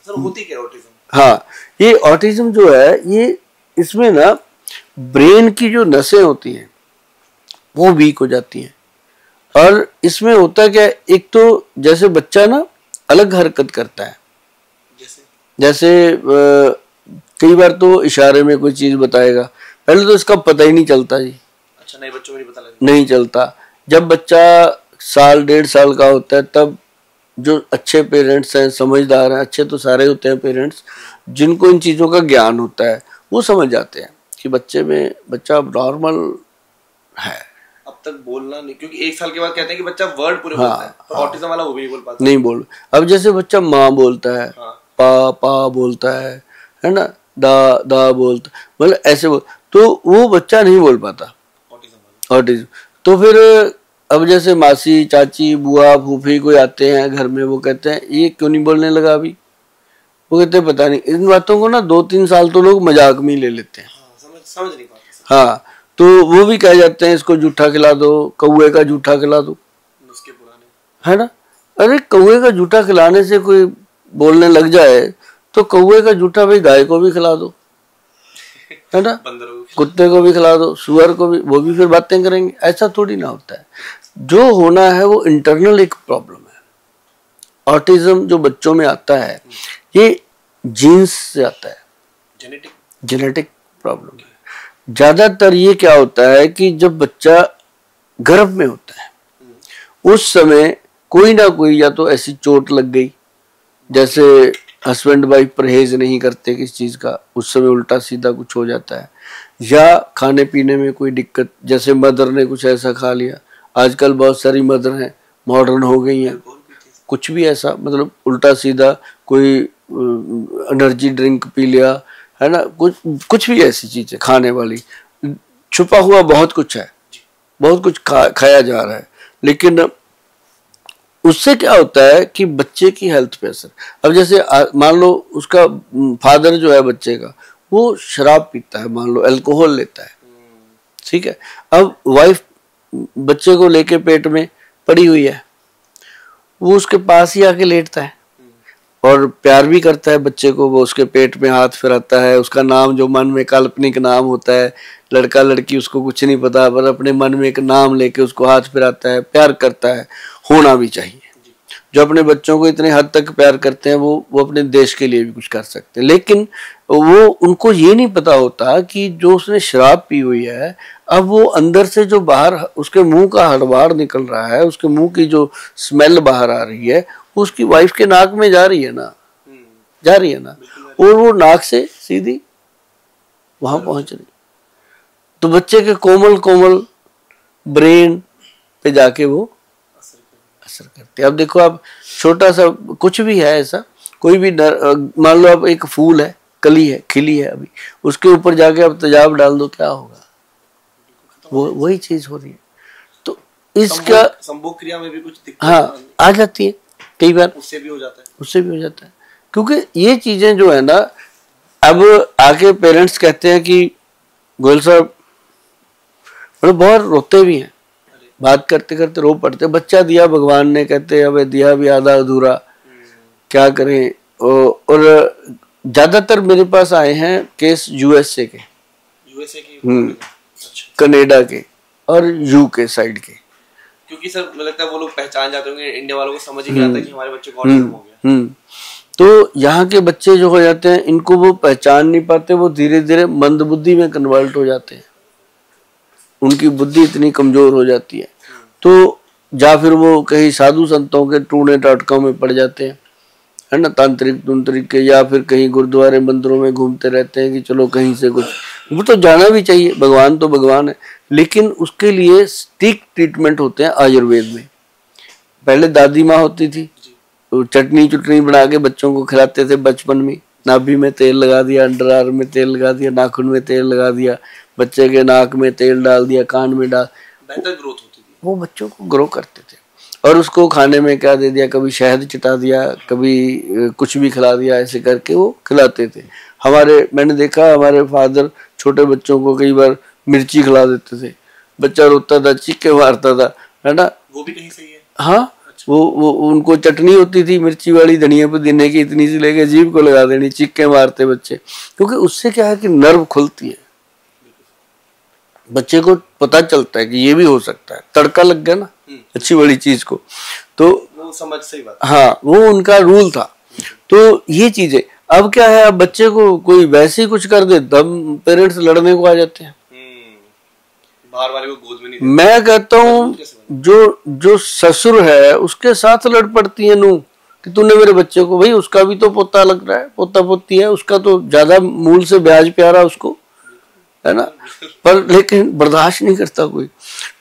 Sir होती क्या autism? हाँ, ये ऑटिज्म जो है ये इसमें ना ब्रेन की जो नसें होती हैं वो वीक हो जाती हैं। और इसमें होता क्या है, एक तो जैसे बच्चा ना अलग हरकत करता है, जैसे कई बार तो इशारे में कोई चीज बताएगा, पहले तो इसका पता ही नहीं चलता जी। अच्छा, नए बच्चों को नहीं पता लगता? नहीं चलता। जब बच्चा साल 1.5 साल का होता है तब जो अच्छे पेरेंट्स हैं, समझदार हैं, अच्छे तो सारे होते हैं पेरेंट्स, जिनको इन चीज़ों का ज्ञान होता है वो समझ जाते हैं कि बच्चा अब नॉर्मल है। अब तक बोलना नहीं, क्योंकि 1 साल के बाद कहते हैं कि बच्चा वर्ड पूरे बोलता है, पर ऑटिज्म वाला वो भी नहीं बोल पाता। नहीं बोल। अब जैसे बच्चा माँ बोलता है, पा बोलता है ना, दा बोलता, मतलब ऐसे बोल, तो वो बच्चा नहीं बोल पाता ऑटिज्म। तो फिर अब जैसे मासी, चाची, बुआ, फूफी कोई आते हैं घर में, वो कहते हैं ये क्यों नहीं बोलने लगा अभी, वो कहते हैं पता नहीं। इन बातों को ना 2-3 साल तो लोग मजाक में ही ले लेते हैं। समझ नहीं पाते। हाँ, तो वो भी कह जाते हैं इसको जूठा खिला दो, कौए का जूठा खिला दो, नुस्खे पुराने, है ना। अरे कौए का जूठा खिलाने से कोई बोलने लग जाए तो कौए का जूठा भाई गाय को भी खिला दो, है ना, कुत्ते को भी खिला दो, सुअर को भी, वो भी फिर बातें करेंगे। ऐसा थोड़ी ना होता है। जो होना है वो इंटरनल एक प्रॉब्लम है। ऑटिज्म जो बच्चों में आता है ये जीन्स से आता है, जेनेटिक प्रॉब्लम है। ज्यादातर ये क्या होता है कि जब बच्चा गर्भ में होता है उस समय कोई ना कोई या तो ऐसी चोट लग गई, जैसे हस्बैंड वाइफ परहेज नहीं करते किस चीज का, उस समय उल्टा सीधा कुछ हो जाता है, या खाने पीने में कोई दिक्कत, जैसे मदर ने कुछ ऐसा खा लिया। आजकल बहुत सारी मदर हैं मॉडर्न हो गई हैं, कुछ भी ऐसा मतलब उल्टा सीधा कोई एनर्जी ड्रिंक पी लिया, है ना, कुछ भी ऐसी चीज है खाने वाली, छुपा हुआ बहुत कुछ है, बहुत कुछ खाया जा रहा है। लेकिन उससे क्या होता है कि बच्चे की हेल्थ पे असर। अब जैसे मान लो उसका फादर जो है बच्चे का वो शराब पीता है, मान लो अल्कोहल लेता है, ठीक है। अब वाइफ बच्चे को लेके पेट में पड़ी हुई है, वो उसके पास ही आके लेटता है और प्यार भी करता है बच्चे को, वो उसके पेट में हाथ फिराता है, उसका नाम जो मन में काल्पनिक नाम होता है, लड़का लड़की उसको कुछ नहीं पता, पर अपने मन में एक नाम लेके उसको हाथ फिराता है, प्यार करता है। होना भी चाहिए। जो अपने बच्चों को इतने हद तक प्यार करते हैं वो अपने देश के लिए भी कुछ कर सकते हैं। लेकिन वो उनको ये नहीं पता होता कि जो उसने शराब पी हुई है, अब वो अंदर से जो बाहर उसके मुंह का हड़बाड़ निकल रहा है, उसके मुंह की जो स्मेल बाहर आ रही है वो उसकी वाइफ के नाक में जा रही है ना, और वो नाक से सीधी वहां पहुंच रही, तो बच्चे के कोमल ब्रेन पे जाके वो असर करते हैं। अब देखो, आप छोटा सा कुछ भी है ऐसा, कोई भी मान लो आप एक फूल है, कली है, खिली है अभी, उसके ऊपर जाके आप तेजाब डाल दो, क्या होगा? वो वही चीज हो रही है। तो इसका संभोग क्रिया में भी कुछ दिक्कत आ जाती है कई बार, उससे भी हो जाता है। क्योंकि ये चीजें जो है ना, अब आके पेरेंट्स कहते हैं कि गोयल साहब, मतलब बहुत रोते भी हैं, बात करते करते रो पड़ते, बच्चा दिया भगवान ने, कहते अब दिया भी आधा अधूरा, क्या करें। और ज्यादातर मेरे पास आए हैं केस यूएसए के, कनाडा के और यूके साइड के, क्योंकि सर मुझे लगता है वो लोग पहचान जाते होंगे, इंडिया वालों को समझ ही नहीं आता कि हमारे बच्चे को ऑटिज्म हो गया। तो यहाँ के बच्चे जो हो जाते हैं, इनको वो पहचान नहीं पाते, वो धीरे धीरे मंदबुद्धि में कन्वर्ट हो जाते हैं, उनकी बुद्धि इतनी कमजोर हो जाती है। तो या फिर वो कहीं साधु संतों के टूने टाटकों में पड़ जाते हैं, है ना, तांत्रिक के, या फिर कहीं गुरुद्वारे मंदिरों में घूमते रहते हैं कि चलो कहीं से कुछ, वो तो जाना भी चाहिए, भगवान तो भगवान है, लेकिन उसके लिए स्टिक ट्रीटमेंट होते हैं आयुर्वेद में। पहले दादी माँ होती थी, तो चटनी बना के बच्चों को खिलाते थे बचपन में, नाभि में तेल लगा दिया, अंडर आर्म में तेल लगा दिया, नाखून में तेल लगा दिया, बच्चे के नाक में तेल डाल दिया, कान में डाल, बेहतर ग्रोथ होती थी, वो बच्चों को ग्रो करते थे। और उसको खाने में क्या दे दिया, कभी शहद चिटा दिया, कभी कुछ भी खिला दिया, ऐसे करके वो खिलाते थे। मैंने देखा हमारे फादर छोटे बच्चों को कई बार मिर्ची खिला देते थे, बच्चा रोता था, चीखे मारता था, है ना, वो भी कहीं सही है। हाँ, वो उनको चटनी होती थी मिर्ची वाली धनिया पुदीने की, इतनी सी लेके जीभ को लगा देनी, चीखे मारते बच्चे, क्योंकि उससे क्या है कि नर्व खुलती है, बच्चे को पता चलता है कि ये भी हो सकता है, तड़का लग गया ना अच्छी बड़ी चीज को, तो वो समझ सही बात। हाँ, वो उनका रूल था। तो ये चीजें अब क्या है, अब बच्चे को कोई वैसे ही कुछ कर दे तब पेरेंट्स लड़ने को आ जाते हैं, बाहर वाले को गोद में नहीं देते। मैं कहता हूँ जो ससुर है उसके साथ लड़ पड़ती है नू कि तूने मेरे बच्चे को, भाई उसका भी तो पोता लग रहा है, पोता पोती है, उसका तो ज्यादा मूल से ब्याज प्यारा उसको, है ना, पर लेकिन बर्दाश्त नहीं करता कोई।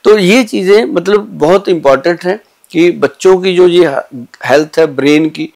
तो ये चीजें मतलब बहुत इंपॉर्टेंट है कि बच्चों की जो ये हेल्थ है ब्रेन की,